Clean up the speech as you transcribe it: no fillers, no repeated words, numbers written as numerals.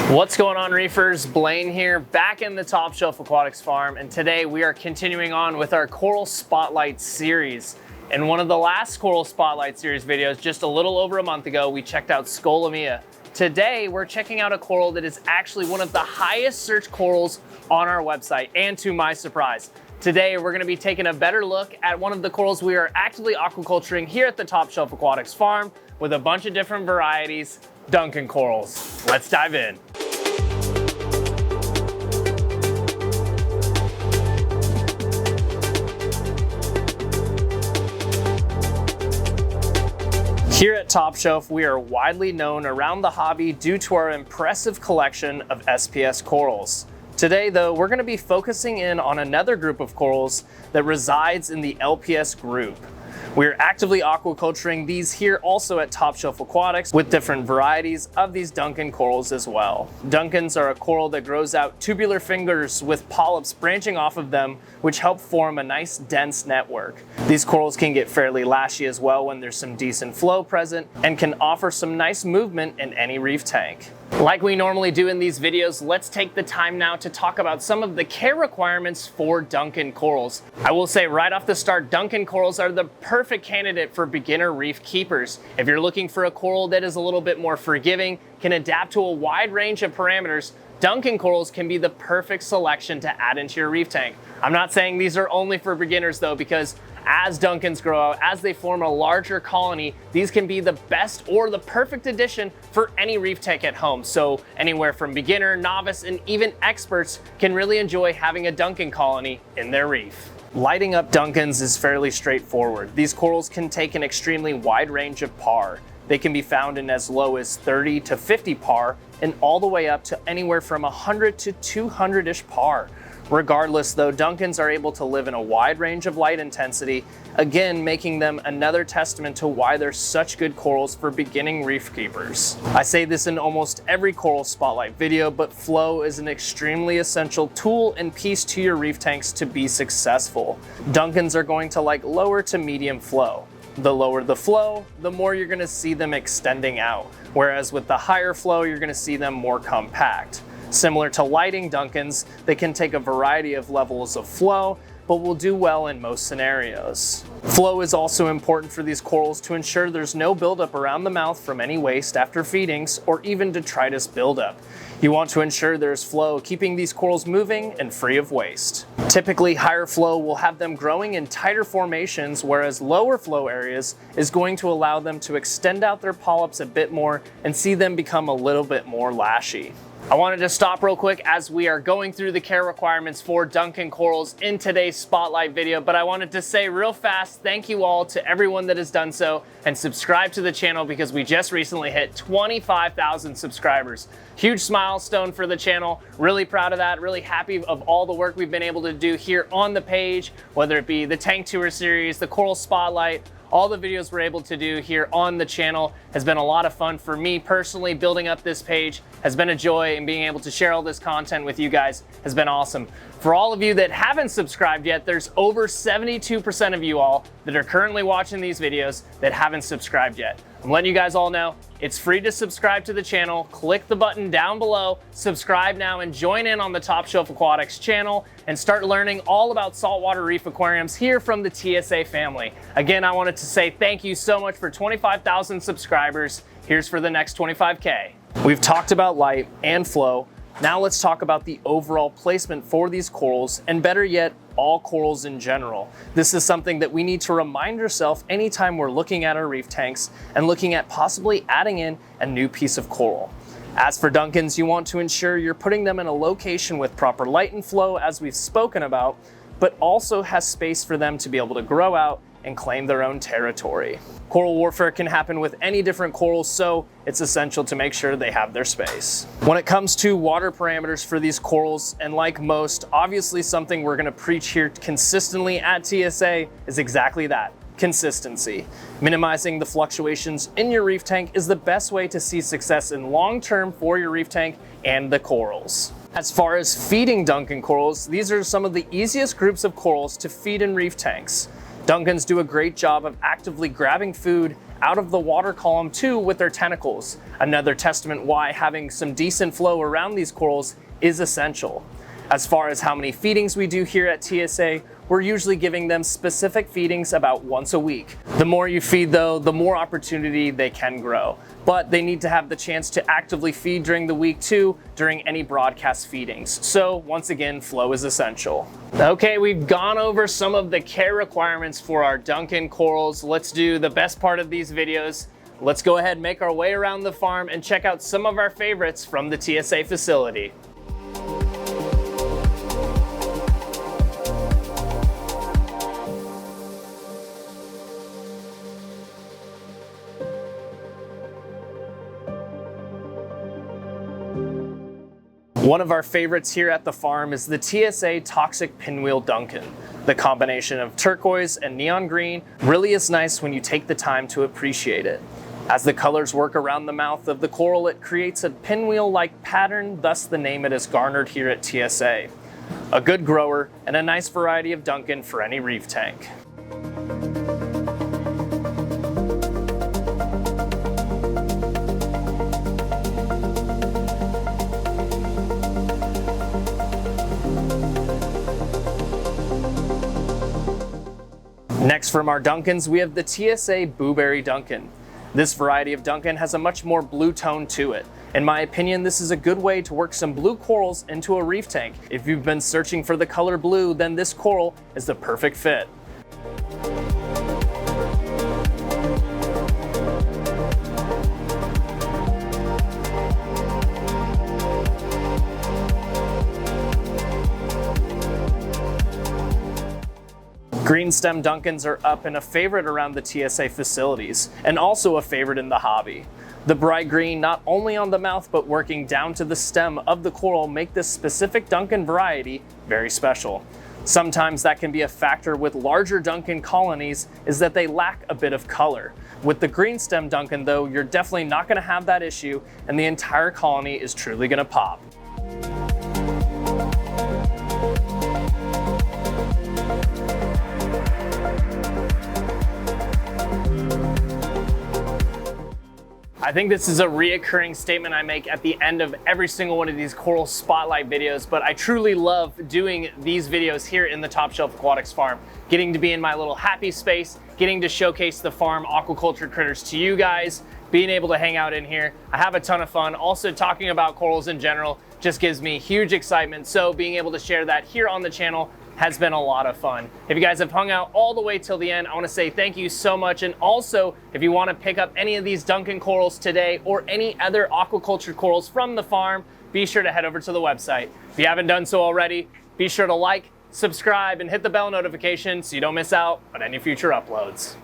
What's going on, reefers? Blaine here, back in the Top Shelf Aquatics farm, and today we are continuing on with our Coral Spotlight series. In one of the last Coral Spotlight series videos, just a little over a month ago, we checked out Scolemia. Today, we're checking out a coral that is actually one of the highest searched corals on our website, and to my surprise. Today, we're gonna be taking a better look at one of the corals we are actively aquaculturing here at the Top Shelf Aquatics farm with a bunch of different varieties, Duncan corals. Let's dive in. Here at Top Shelf, we are widely known around the hobby due to our impressive collection of SPS corals. Today though, we're going to be focusing in on another group of corals that resides in the LPS group. We're actively aquaculturing these here also at Top Shelf Aquatics with different varieties of these Duncan corals as well. Duncans are a coral that grows out tubular fingers with polyps branching off of them, which help form a nice dense network. These corals can get fairly lashy as well when there's some decent flow present and can offer some nice movement in any reef tank. Like we normally do in these videos, let's take the time now to talk about some of the care requirements for Duncan corals. I will say right off the start, Duncan corals are the perfect candidate for beginner reef keepers. If you're looking for a coral that is a little bit more forgiving, can adapt to a wide range of parameters, Duncan corals can be the perfect selection to add into your reef tank. I'm not saying these are only for beginners though, because as Duncans grow out, as they form a larger colony, these can be the best or the perfect addition for any reef tank at home. So anywhere from beginner, novice, and even experts can really enjoy having a Duncan colony in their reef. Lighting up Duncans is fairly straightforward. These corals can take an extremely wide range of par. They can be found in as low as 30 to 50 par and all the way up to anywhere from 100 to 200-ish par. Regardless though, Duncans are able to live in a wide range of light intensity, again making them another testament to why they're such good corals for beginning reef keepers. I say this in almost every Coral Spotlight video, but flow is an extremely essential tool and piece to your reef tanks to be successful. Duncans are going to like lower to medium flow. The lower the flow, the more you're going to see them extending out, whereas with the higher flow, you're going to see them more compact. Similar to lighting Duncans, they can take a variety of levels of flow, but will do well in most scenarios. Flow is also important for these corals to ensure there's no buildup around the mouth from any waste after feedings or even detritus buildup. You want to ensure there's flow, keeping these corals moving and free of waste. Typically, higher flow will have them growing in tighter formations, whereas lower flow areas is going to allow them to extend out their polyps a bit more and see them become a little bit more lashy. I wanted to stop real quick as we are going through the care requirements for Duncan corals in today's Spotlight video, but I wanted to say real fast thank you all to everyone that has done so and subscribe to the channel because we just recently hit 25,000 subscribers. Huge milestone for the channel. Really proud of that. Really happy of all the work we've been able to do here on the page, whether it be the Tank Tour series, the Coral Spotlight, all the videos we're able to do here on the channel has been a lot of fun for me personally. Building up this page has been a joy, and being able to share all this content with you guys has been awesome. For all of you that haven't subscribed yet, there's over 72% of you all that are currently watching these videos that haven't subscribed yet. I'm letting you guys all know it's free to subscribe to the channel. Click the button down below, subscribe now, and join in on the Top Shelf Aquatics channel and start learning all about saltwater reef aquariums here from the TSA family. Again, I wanted to say thank you so much for 25,000 subscribers. Here's for the next 25K. We've talked about light and flow. Now let's talk about the overall placement for these corals, and better yet, all corals in general. This is something that we need to remind ourselves anytime we're looking at our reef tanks and looking at possibly adding in a new piece of coral. As for Duncans, you want to ensure you're putting them in a location with proper light and flow, as we've spoken about, but also has space for them to be able to grow out and claim their own territory. Coral warfare can happen with any different corals, so it's essential to make sure they have their space. When it comes to water parameters for these corals, and like most, obviously something we're gonna preach here consistently at TSA is exactly that, consistency. Minimizing the fluctuations in your reef tank is the best way to see success in long term for your reef tank and the corals. As far as feeding Duncan corals, these are some of the easiest groups of corals to feed in reef tanks. Duncans do a great job of actively grabbing food out of the water column too with their tentacles. Another testament why having some decent flow around these corals is essential. As far as how many feedings we do here at TSA, we're usually giving them specific feedings about once a week. The more you feed though, the more opportunity they can grow. But they need to have the chance to actively feed during the week too, during any broadcast feedings. So once again, flow is essential. Okay, we've gone over some of the care requirements for our Duncan corals. Let's do the best part of these videos. Let's go ahead and make our way around the farm and check out some of our favorites from the TSA facility. One of our favorites here at the farm is the TSA Toxic Pinwheel Duncan. The combination of turquoise and neon green really is nice when you take the time to appreciate it. As the colors work around the mouth of the coral, it creates a pinwheel-like pattern, thus the name it has garnered here at TSA. A good grower and a nice variety of Duncan for any reef tank. Next from our Duncans, we have the TSA Blueberry Duncan. This variety of Duncan has a much more blue tone to it. In my opinion, this is a good way to work some blue corals into a reef tank. If you've been searching for the color blue, then this coral is the perfect fit. Green stem Duncans are up and a favorite around the TSA facilities, and also a favorite in the hobby. The bright green, not only on the mouth but working down to the stem of the coral, make this specific Duncan variety very special. Sometimes that can be a factor with larger Duncan colonies, is that they lack a bit of color. With the green stem Duncan though, you're definitely not going to have that issue, and the entire colony is truly going to pop. I think this is a reoccurring statement I make at the end of every single one of these coral spotlight videos, but I truly love doing these videos here in the Top Shelf Aquatics farm, getting to be in my little happy space, getting to showcase the farm aquaculture critters to you guys, being able to hang out in here. I have a ton of fun. Also talking about corals in general just gives me huge excitement. So being able to share that here on the channel has been a lot of fun. If you guys have hung out all the way till the end, I want to say thank you so much. And also, if you want to pick up any of these Duncan corals today or any other aquaculture corals from the farm, be sure to head over to the website. If you haven't done so already, be sure to like, subscribe, and hit the bell notification so you don't miss out on any future uploads.